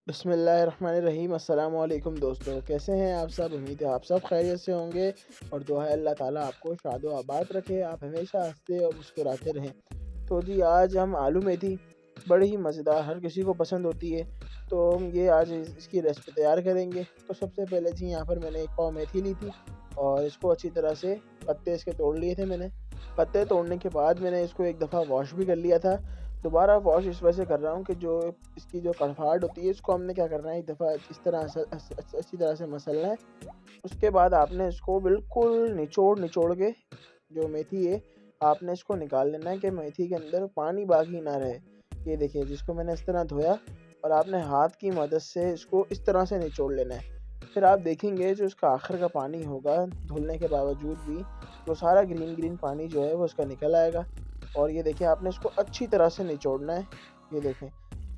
बिस्मिल्लाहिर्रहमानिर्रहीम। अस्सलाम वालेकुम दोस्तों, कैसे हैं आप सब। उम्मीद है आप सब खैरियत से होंगे और दुआ है अल्लाह ताला आपको शादो आबाद रखे, आप हमेशा हंसते और मुस्कुराते रहें। तो जी आज हम आलू मेथी बड़ी ही मज़ेदार, हर किसी को पसंद होती है, तो हम ये आज इसकी रेसिपी तैयार करेंगे। तो सबसे पहले जी यहाँ पर मैंने 1 पाव मेथी ली थी और इसको अच्छी तरह से पत्ते इसके तोड़ लिए थे मैंने। पत्ते तोड़ने के बाद मैंने इसको एक दफ़ा वॉश भी कर लिया था। दोबारा वॉश इस वजह से कर रहा हूँ कि जो इसकी जो कड़वाहट होती है इसको हमने क्या करना है, एक दफ़ा इस तरह से अच्छी तरह से मसलना है। उसके बाद आपने इसको बिल्कुल निचोड़ के जो मेथी है आपने इसको निकाल लेना है कि मेथी के अंदर पानी बाकी ना रहे। ये देखिए जिसको मैंने इस तरह धोया और आपने हाथ की मदद से इसको इस तरह से निचोड़ लेना है। फिर आप देखेंगे जो इसका आखिर का पानी होगा धुलने के बावजूद भी, वो सारा ग्रीन पानी जो है वो इसका निकल आएगा। और ये देखिए आपने इसको अच्छी तरह से निचोड़ना है। ये देखें,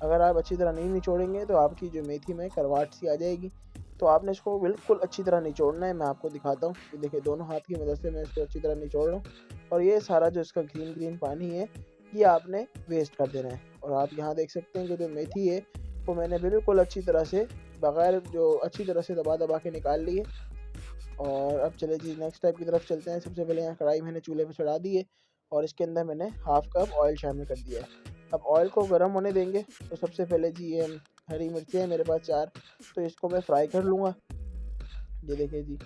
अगर आप अच्छी तरह नहीं निचोड़ेंगे तो आपकी जो मेथी में करवाहट सी आ जाएगी। तो आपने इसको बिल्कुल अच्छी तरह निचोड़ना है। मैं आपको दिखाता हूँ। ये देखिए दोनों हाथ की मदद से मैं इसको अच्छी तरह निचोड़ रहा हूँ और ये सारा जो इसका ग्रीन पानी है ये आपने वेस्ट कर देना है। और आप यहाँ देख सकते हैं कि जो मेथी है वो मैंने बिल्कुल अच्छी तरह से बगैर जो अच्छी तरह से दबा के निकाल ली है। और अब चले जी नेक्स्ट स्टेप की तरफ चलते हैं। सबसे पहले यहाँ कढ़ाई मैंने चूल्हे पे चढ़ा दी है और इसके अंदर मैंने हाफ कप ऑयल शामिल कर दिया है। अब ऑयल को गर्म होने देंगे। तो सबसे पहले जी ये हरी मिर्चें हैं मेरे पास 4, तो इसको मैं फ्राई कर लूँगा। ये देखिए जी,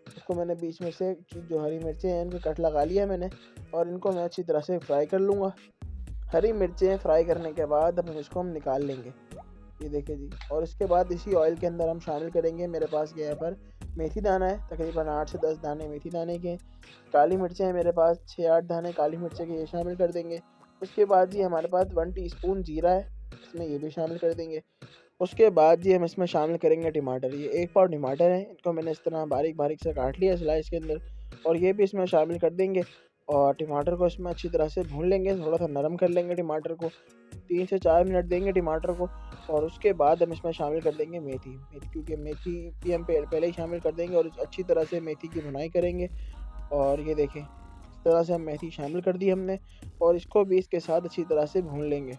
इसको मैंने बीच में से जो हरी मिर्चें हैं इनके कट लगा लिया है मैंने और इनको मैं अच्छी तरह से फ्राई कर लूँगा। हरी मिर्चें फ्राई करने के बाद अब इसको हम निकाल लेंगे। ये देखिए जी, और इसके बाद इसी ऑयल के अंदर हम शामिल करेंगे, मेरे पास यहाँ पर मेथी दाना है, तकरीबन 8 से 10 दाने मेथी दाने के। काली मिर्चें हैं मेरे पास 6-8 दाने काली मिर्चें के, ये शामिल कर देंगे। उसके बाद जी हमारे पास 1 टीस्पून जीरा है, इसमें ये भी शामिल कर देंगे। उसके बाद जी हम इसमें शामिल करेंगे टमाटर। ये 1 पाव टमाटर है, इनको मैंने इस तरह बारीक से काट लिया स्लाइस के अंदर और ये भी इसमें शामिल कर देंगे। और टमाटर को इसमें अच्छी तरह से भून लेंगे, थोड़ा सा नरम कर लेंगे टमाटर को। 3 से 4 मिनट देंगे टमाटर को और उसके बाद हम इसमें शामिल कर देंगे मेथी। क्योंकि मेथी भी हम पहले ही शामिल कर देंगे और अच्छी तरह से मेथी की भुनाई करेंगे। और ये देखें इस तरह से हम मेथी शामिल कर दी हमने और इसको भी इसके साथ अच्छी तरह से भून लेंगे।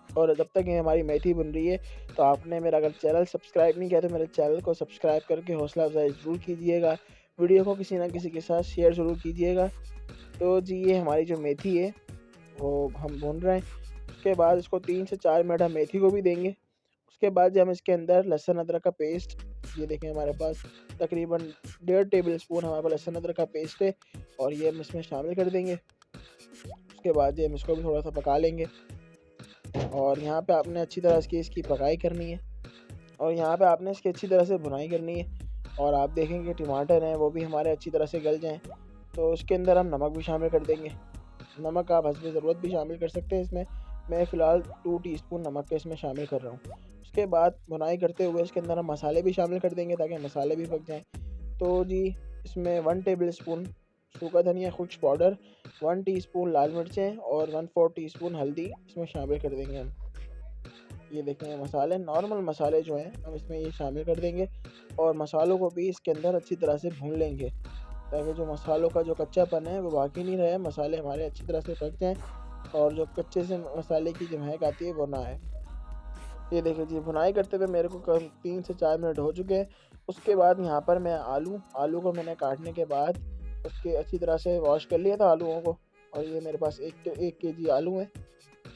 और जब तक ये हमारी मेथी बन रही है तो आपने मेरा अगर चैनल सब्सक्राइब नहीं किया तो मेरे चैनल को सब्सक्राइब करके हौसला अफजाई ज़रूर कीजिएगा। वीडियो को किसी ना किसी के साथ शेयर ज़रूर कीजिएगा। तो जी ये हमारी जो मेथी है वो हम भून रहे हैं। उसके बाद इसको 3 से 4 मिनट हम मेथी को भी देंगे। उसके बाद जो हम इसके अंदर लहसुन अदरक का पेस्ट, ये देखें हमारे पास तकरीबन 1.5 टेबल स्पून हमारे पास लहसुन अदरक का पेस्ट है और ये हम इसमें शामिल कर देंगे। उसके बाद ये हम इसको भी थोड़ा सा पका लेंगे और यहाँ पे आपने अच्छी तरह से इसकी पकाई करनी है और यहाँ पे आपने इसकी अच्छी तरह से भुनाई करनी है। और आप देखेंगे टमाटर हैं वो भी हमारे अच्छी तरह से गल जाएँ। तो उसके अंदर हम नमक भी शामिल कर देंगे। नमक आप हस्बे ज़रूरत भी शामिल कर सकते हैं इसमें। मैं फ़िलहाल 2 टीस्पून नमक को इसमें शामिल कर रहा हूँ। उसके बाद भुनाई करते हुए इसके अंदर हम मसाले भी शामिल कर देंगे ताकि मसाले भी पक जाएँ। तो जी इसमें 1 टेबल स्पून सूखा धनिया खुश्क पाउडर, 1 टीस्पून लाल मिर्चें और 1/4 टीस्पून हल्दी इसमें शामिल कर देंगे हम। ये देखें मसाले, नॉर्मल मसाले जो हैं हम इसमें ये शामिल कर देंगे और मसालों को भी इसके अंदर अच्छी तरह से भून लेंगे ताकि जो मसालों का जो कच्चापन है वो बाकी नहीं रहे, मसाले हमारे अच्छी तरह से पक जाएँ और जो कच्चे से मसाले की जो महक आती है वो ना आए। ये देखिए जी भुनाई करते हुए मेरे को कम 3 से 4 मिनट हो चुके हैं। उसके बाद यहाँ पर मैं आलू को मैंने काटने के बाद उसके अच्छी तरह से वॉश कर लिया था आलूओं को और ये मेरे पास 1 केजी आलू हैं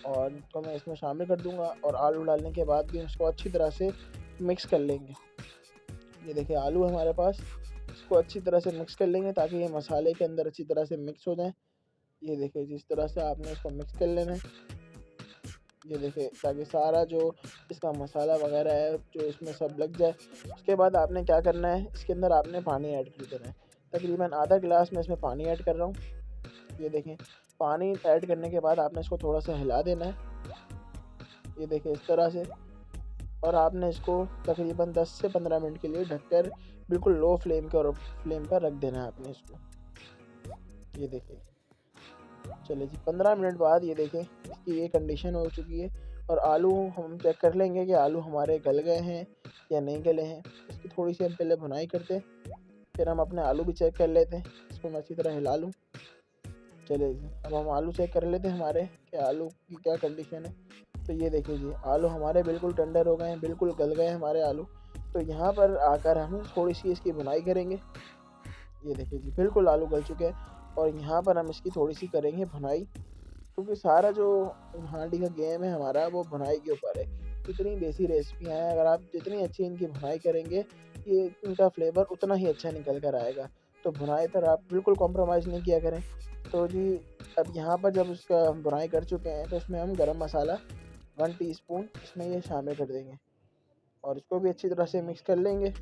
और इनको मैं इसमें शामिल कर दूँगा और आलू डालने के बाद भी इसको अच्छी तरह से मिक्स कर लेंगे। ये देखिए आलू हमारे पास, इसको अच्छी तरह से मिक्स कर लेंगे ताकि ये मसाले के अंदर अच्छी तरह से मिक्स हो जाएँ। ये देखिए जिस तरह से आपने इसको मिक्स कर लेना है। ये देखिए ताकि सारा जो इसका मसाला वगैरह है जो इसमें सब लग जाए। उसके बाद आपने क्या करना है, इसके अंदर आपने पानी ऐड कर देना है। तकरीबन आधा गिलास मैं इसमें पानी ऐड कर रहा हूँ। ये देखें पानी ऐड करने के बाद आपने इसको थोड़ा सा हिला देना है। ये देखिए इस तरह से, और आपने इसको तकरीबन 10 से 15 मिनट के लिए ढककर बिल्कुल लो फ्लेम पर रख देना है आपने इसको। ये देखिए चलिए जी 15 मिनट बाद ये देखें इसकी ये कंडीशन हो चुकी है और आलू हम चेक कर लेंगे कि आलू हमारे गल गए हैं या नहीं गले हैं। इसकी थोड़ी सी हम पहले भुनाई करते हैं, फिर हम अपने आलू भी चेक कर लेते हैं। इसको मैं अच्छी तरह हिला लूँ। चलिए जी अब हम आलू चेक कर लेते हैं हमारे कि आलू की क्या कंडीशन है। तो ये देखिए जी, आलू हमारे बिल्कुल टेंडर हो गए हैं, बिल्कुल गल गए हैं हमारे आलू। तो यहाँ पर आकर हम थोड़ी-सी इसकी भुनाई करेंगे। ये देखिए जी, बिल्कुल आलू गल चुके हैं और यहाँ पर हम इसकी थोड़ी-सी करेंगे भुनाई, क्योंकि सारा जो हांडी का गेम है हमारा वो भुनाई के ऊपर है। कितनी देसी रेसिपियाँ हैं, अगर आप जितनी अच्छी इनकी भुनाई करेंगे, ये इनका फ्लेवर उतना ही अच्छा निकल कर आएगा। तो भुनाई पर आप बिल्कुल कॉम्प्रोमाइज़ नहीं किया करें। तो जी, अब यहाँ पर जब उसका हम भुनाई कर चुके हैं, तो इसमें हम गरम मसाला 1 टीस्पून इसमें ये शामिल कर देंगे और इसको भी अच्छी तरह से मिक्स कर लेंगे।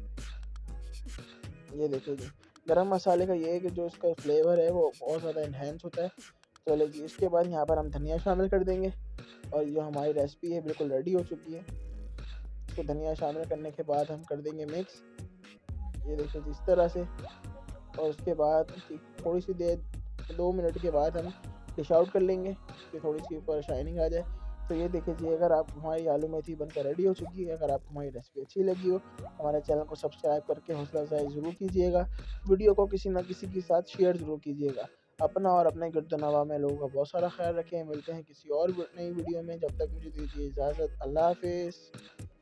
ये देखिए जी, गरम मसाले का ये है कि जो इसका फ्लेवर है वो बहुत ज़्यादा एनहांस होता है। चलो जी, इसके बाद यहाँ पर हम धनिया शामिल कर देंगे और जो हमारी रेसिपी है बिल्कुल रेडी हो चुकी है। तो धनिया शामिल करने के बाद हम कर देंगे मिक्स। ये देखिए जी, इस तरह से। और उसके बाद थोड़ी सी देर 2 मिनट के बाद हम डिश आउट कर लेंगे कि थोड़ी सी ऊपर शाइनिंग आ जाए। तो ये देखिए जी, अगर आप हमारी आलू मेथी बनकर रेडी हो चुकी है। अगर आपको हमारी रेसिपी अच्छी लगी हो, हमारे चैनल को सब्सक्राइब करके हौसला अफजाई ज़रूर कीजिएगा। वीडियो को किसी न किसी के साथ शेयर ज़रूर कीजिएगा। अपना और अपने गिरदनवा में लोगों का बहुत सारा ख्याल रखें। मिलते हैं किसी और नई वीडियो में। जब तक मुझे दीजिए इजाज़त। अल्लाह हाफ़िज़।